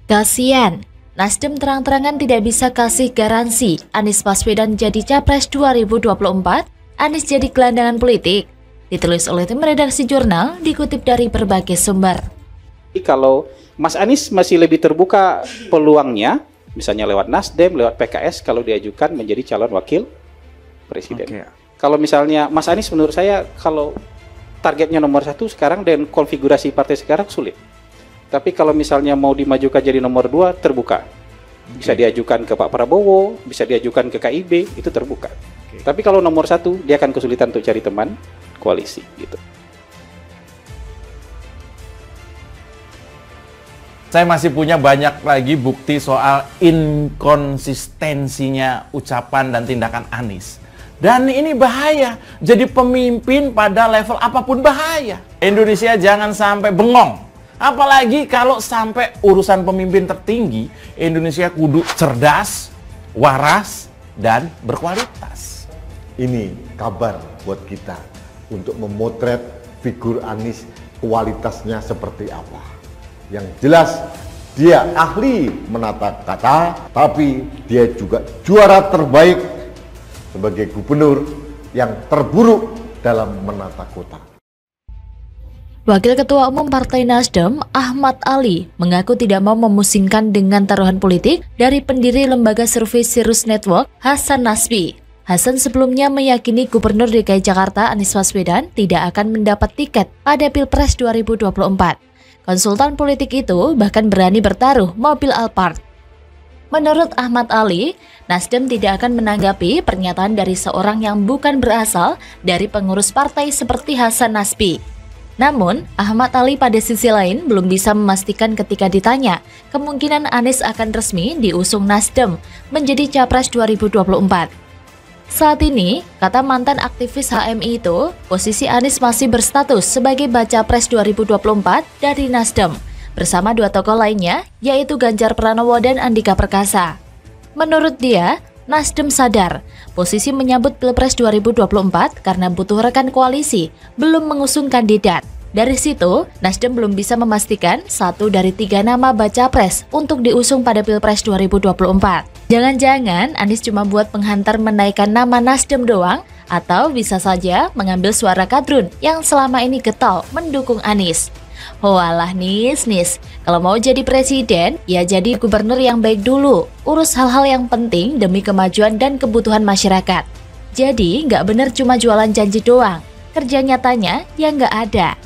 Kasian, Nasdem terang-terangan tidak bisa kasih garansi Anies Baswedan jadi Capres 2024, Anies jadi gelandangan politik. Ditulis oleh tim redaksi jurnal, dikutip dari berbagai sumber. Kalau Mas Anies masih lebih terbuka peluangnya, misalnya lewat Nasdem, lewat PKS, kalau diajukan menjadi calon wakil presiden. Okay. Kalau misalnya Mas Anies, menurut saya kalau targetnya nomor 1 sekarang dan konfigurasi partai sekarang sulit. Tapi kalau misalnya mau dimajukan jadi nomor 2, terbuka. Bisa diajukan ke Pak Prabowo, bisa diajukan ke KIB, itu terbuka. Tapi kalau nomor 1, dia akan kesulitan untuk cari teman koalisi gitu. Saya masih punya banyak lagi bukti soal inkonsistensinya ucapan dan tindakan Anies. Dan ini bahaya, jadi pemimpin pada level apapun bahaya. Indonesia jangan sampai bengong. Apalagi kalau sampai urusan pemimpin tertinggi, Indonesia kudu cerdas, waras, dan berkualitas. Ini kabar buat kita untuk memotret figur Anies, kualitasnya seperti apa. Yang jelas, dia ahli menata kata, tapi dia juga juara terbaik sebagai gubernur yang terburuk dalam menata kota. Wakil Ketua Umum Partai Nasdem, Ahmad Ali, mengaku tidak mau memusingkan dengan taruhan politik dari pendiri lembaga survei Sirus Network, Hasan Nasbi. Hasan sebelumnya meyakini Gubernur DKI Jakarta Anies Baswedan tidak akan mendapat tiket pada Pilpres 2024. Konsultan politik itu bahkan berani bertaruh mobil Alphard. Menurut Ahmad Ali, Nasdem tidak akan menanggapi pernyataan dari seorang yang bukan berasal dari pengurus partai seperti Hasan Nasbi. Namun, Ahmad Ali pada sisi lain belum bisa memastikan ketika ditanya kemungkinan Anies akan resmi diusung Nasdem menjadi Capres 2024. Saat ini, kata mantan aktivis HMI itu, posisi Anies masih berstatus sebagai Baca Pres 2024 dari Nasdem, bersama dua tokoh lainnya, yaitu Ganjar Pranowo dan Andika Perkasa. Menurut dia, Nasdem sadar, posisi menyambut Pilpres 2024 karena butuh rekan koalisi, belum mengusung kandidat. Dari situ, Nasdem belum bisa memastikan satu dari 3 nama baca pres untuk diusung pada Pilpres 2024. Jangan-jangan Anies cuma buat penghantar menaikkan nama Nasdem doang, atau bisa saja mengambil suara kadrun yang selama ini getol mendukung Anies. Walah Nis, kalau mau jadi presiden, ya jadi gubernur yang baik dulu. Urus hal-hal yang penting demi kemajuan dan kebutuhan masyarakat. Jadi nggak bener cuma jualan janji doang, kerja nyatanya ya nggak ada.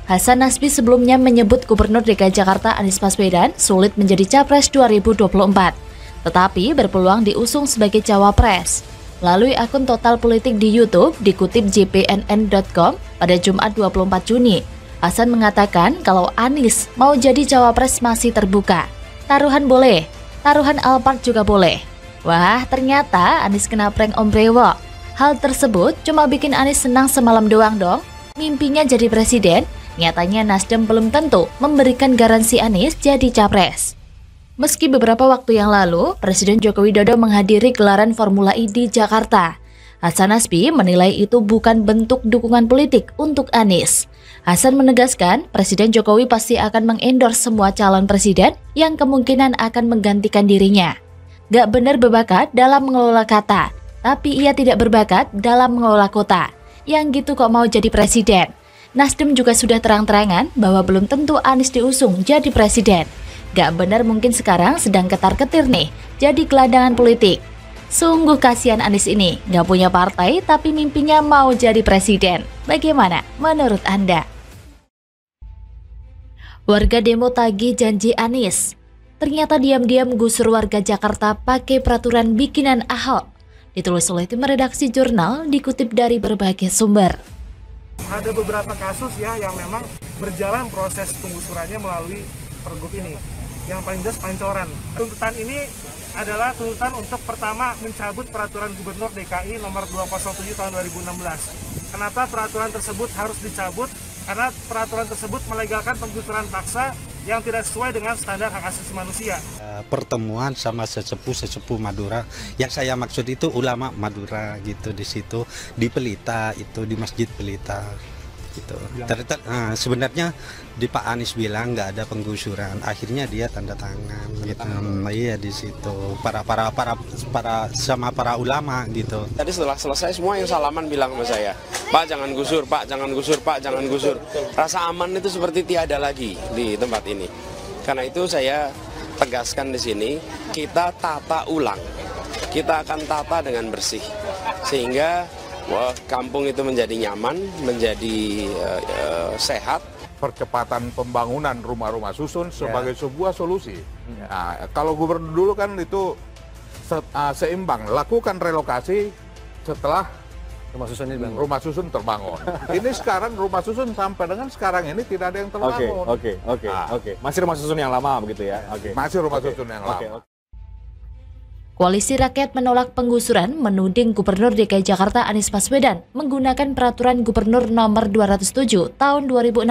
Hasan Nasbi sebelumnya menyebut Gubernur DKI Jakarta Anies Baswedan sulit menjadi Capres 2024, tetapi berpeluang diusung sebagai Cawapres. Melalui akun Total Politik di YouTube dikutip jpnn.com pada Jumat 24 Juni, Hasan mengatakan kalau Anies mau jadi Cawapres masih terbuka. Taruhan boleh, taruhan Alphard juga boleh. Wah, ternyata Anies kena prank Om Brewok. Hal tersebut cuma bikin Anies senang semalam doang dong. Mimpinya jadi presiden, nyatanya Nasdem belum tentu memberikan garansi Anies jadi Capres. Meski beberapa waktu yang lalu, Presiden Joko Widodo menghadiri gelaran Formula E di Jakarta, Hasan Nasbi menilai itu bukan bentuk dukungan politik untuk Anies. Hasan menegaskan, Presiden Jokowi pasti akan mengendorse semua calon presiden yang kemungkinan akan menggantikan dirinya. Gak benar berbakat dalam mengelola kata, tapi ia tidak berbakat dalam mengelola kota. Yang gitu kok mau jadi presiden? Nasdem juga sudah terang-terangan bahwa belum tentu Anies diusung jadi presiden. Gak benar mungkin sekarang sedang ketar-ketir nih, jadi gelandangan politik. Sungguh kasihan Anies ini, gak punya partai tapi mimpinya mau jadi presiden. Bagaimana menurut Anda? Warga demo tagih janji Anies. Ternyata diam-diam gusur warga Jakarta pakai peraturan bikinan Ahok. Ditulis oleh tim redaksi jurnal, dikutip dari berbagai sumber. Ada beberapa kasus ya yang memang berjalan proses penggusurannya melalui pergub ini. Yang paling jelas Pancoran. Tuntutan ini adalah tuntutan untuk pertama mencabut peraturan Gubernur DKI nomor 207 tahun 2016. Kenapa peraturan tersebut harus dicabut? Karena peraturan tersebut melegalkan penggusuran paksa yang tidak sesuai dengan standar hak asasi manusia. Pertemuan sama sesepuh Madura, yang saya maksud itu ulama Madura gitu di situ, di Pelita itu, di Masjid Pelita. Gitu. Sebenarnya di Pak Anies bilang nggak ada penggusuran, akhirnya dia tanda tangan gitu. Iya di situ para ulama gitu. Tadi setelah selesai semua yang salaman bilang sama saya, Pak jangan gusur, Pak jangan gusur, Pak jangan gusur. Rasa aman itu seperti tiada lagi di tempat ini. Karena itu saya tegaskan di sini, kita tata ulang. Kita akan tata dengan bersih sehingga kampung itu menjadi nyaman, menjadi sehat. Percepatan pembangunan rumah-rumah susun sebagai sebuah solusi. Nah, kalau gubernur dulu kan itu seimbang, lakukan relokasi setelah rumah susun terbangun. Ini sekarang rumah susun sampai dengan sekarang ini tidak ada yang terbangun. Oke. Masih rumah susun yang lama begitu ya? Masih rumah susun yang lama. Koalisi Rakyat Menolak Penggusuran menuding Gubernur DKI Jakarta Anies Baswedan menggunakan Peraturan Gubernur Nomor 207 Tahun 2016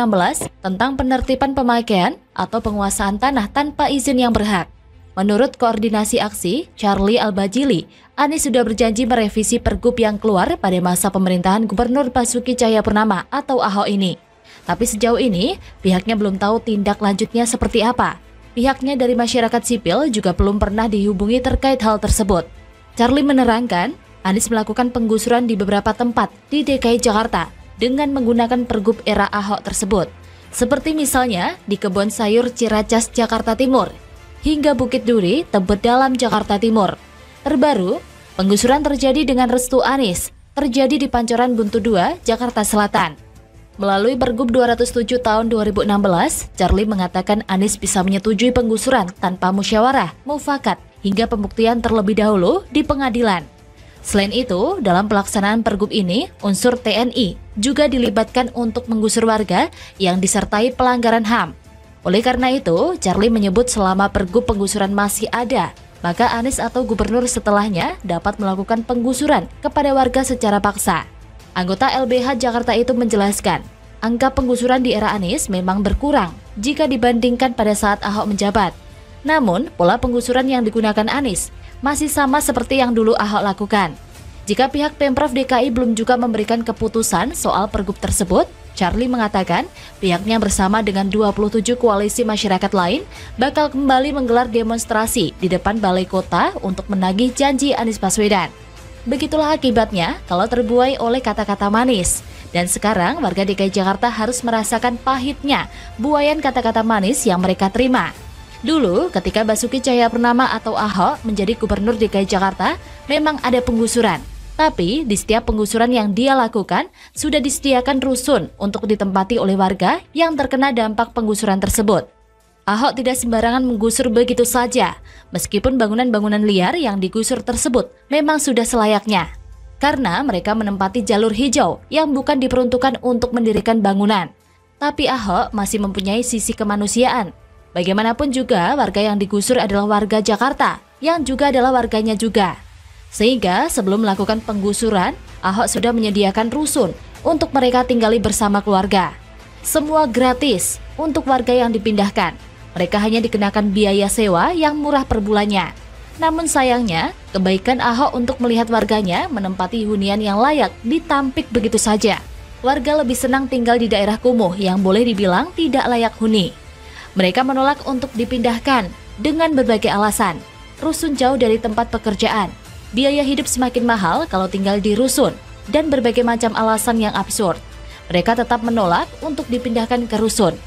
tentang penertiban pemakaian atau penguasaan tanah tanpa izin yang berhak. Menurut Koordinasi Aksi, Charlie Albajili, Anies sudah berjanji merevisi Pergub yang keluar pada masa pemerintahan Gubernur Basuki Cahayapurnama atau Ahok ini. Tapi sejauh ini, pihaknya belum tahu tindak lanjutnya seperti apa. Pihaknya dari masyarakat sipil juga belum pernah dihubungi terkait hal tersebut. Charlie menerangkan, Anies melakukan penggusuran di beberapa tempat di DKI Jakarta dengan menggunakan Pergub era Ahok tersebut. Seperti misalnya di Kebon Sayur Ciracas, Jakarta Timur, hingga Bukit Duri, Tebet Dalam, Jakarta Timur. Terbaru, penggusuran terjadi dengan restu Anies, terjadi di Pancoran Buntu 2, Jakarta Selatan. Melalui Pergub 207 tahun 2016, Charlie mengatakan Anies bisa menyetujui penggusuran tanpa musyawarah, mufakat, hingga pembuktian terlebih dahulu di pengadilan. Selain itu, dalam pelaksanaan Pergub ini, unsur TNI juga dilibatkan untuk menggusur warga yang disertai pelanggaran HAM. Oleh karena itu, Charlie menyebut selama Pergub penggusuran masih ada, maka Anies atau gubernur setelahnya dapat melakukan penggusuran kepada warga secara paksa. Anggota LBH Jakarta itu menjelaskan, angka penggusuran di era Anies memang berkurang jika dibandingkan pada saat Ahok menjabat. Namun, pola penggusuran yang digunakan Anies masih sama seperti yang dulu Ahok lakukan. Jika pihak Pemprov DKI belum juga memberikan keputusan soal Pergub tersebut, Charlie mengatakan pihaknya bersama dengan 27 koalisi masyarakat lain bakal kembali menggelar demonstrasi di depan Balai Kota untuk menagih janji Anies Baswedan. Begitulah akibatnya kalau terbuai oleh kata-kata manis. Dan sekarang warga DKI Jakarta harus merasakan pahitnya buaian kata-kata manis yang mereka terima. Dulu ketika Basuki Cahayapurnama atau Ahok menjadi gubernur DKI Jakarta, memang ada penggusuran. Tapi di setiap penggusuran yang dia lakukan, sudah disediakan rusun untuk ditempati oleh warga yang terkena dampak penggusuran tersebut. Ahok tidak sembarangan menggusur begitu saja, meskipun bangunan-bangunan liar yang digusur tersebut memang sudah selayaknya. Karena mereka menempati jalur hijau yang bukan diperuntukkan untuk mendirikan bangunan. Tapi Ahok masih mempunyai sisi kemanusiaan. Bagaimanapun juga warga yang digusur adalah warga Jakarta, yang juga adalah warganya juga. Sehingga sebelum melakukan penggusuran, Ahok sudah menyediakan rusun untuk mereka tinggali bersama keluarga. Semua gratis untuk warga yang dipindahkan. Mereka hanya dikenakan biaya sewa yang murah per bulannya. Namun sayangnya, kebaikan Ahok untuk melihat warganya menempati hunian yang layak ditampik begitu saja. Warga lebih senang tinggal di daerah kumuh yang boleh dibilang tidak layak huni. Mereka menolak untuk dipindahkan dengan berbagai alasan. Rusun jauh dari tempat pekerjaan, biaya hidup semakin mahal kalau tinggal di rusun, dan berbagai macam alasan yang absurd. Mereka tetap menolak untuk dipindahkan ke rusun.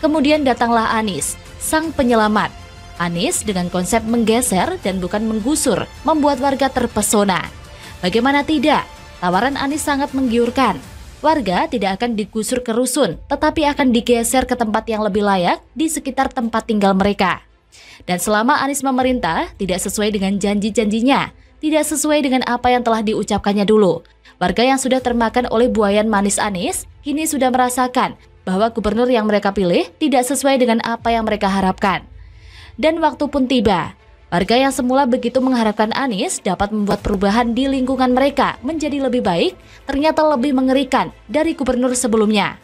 Kemudian datanglah Anies, sang penyelamat. Anies dengan konsep menggeser dan bukan menggusur, membuat warga terpesona. Bagaimana tidak, tawaran Anies sangat menggiurkan. Warga tidak akan digusur ke rusun, tetapi akan digeser ke tempat yang lebih layak di sekitar tempat tinggal mereka. Dan selama Anies memerintah, tidak sesuai dengan janji-janjinya, tidak sesuai dengan apa yang telah diucapkannya dulu. Warga yang sudah termakan oleh buayan manis Anies, kini sudah merasakan bahwa gubernur yang mereka pilih tidak sesuai dengan apa yang mereka harapkan. Dan waktu pun tiba, warga yang semula begitu mengharapkan Anies dapat membuat perubahan di lingkungan mereka menjadi lebih baik, ternyata lebih mengerikan dari gubernur sebelumnya.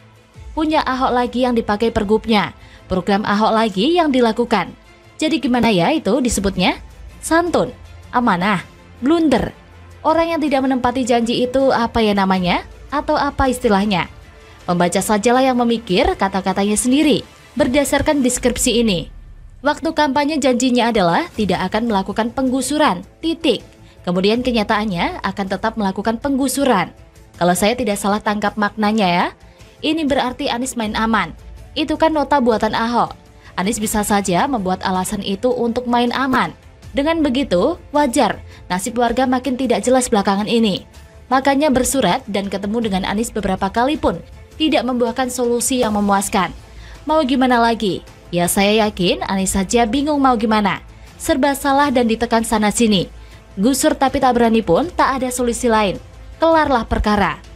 Punya Ahok lagi yang dipakai pergubnya, program Ahok lagi yang dilakukan. Jadi gimana ya itu disebutnya? Santun, amanah, blunder. Orang yang tidak menempati janji itu apa ya namanya? Atau apa istilahnya? Membaca sajalah yang memikir, kata-katanya sendiri, berdasarkan deskripsi ini. Waktu kampanye janjinya adalah tidak akan melakukan penggusuran, titik. Kemudian kenyataannya akan tetap melakukan penggusuran. Kalau saya tidak salah tangkap maknanya ya, ini berarti Anies main aman. Itu kan nota buatan Ahok. Anies bisa saja membuat alasan itu untuk main aman. Dengan begitu, wajar nasib warga makin tidak jelas belakangan ini. Makanya bersurat dan ketemu dengan Anies beberapa kali pun tidak membuahkan solusi yang memuaskan. Mau gimana lagi? Ya saya yakin Anies saja bingung mau gimana. Serba salah dan ditekan sana-sini. Gusur tapi tak berani pun tak ada solusi lain. Kelarlah perkara.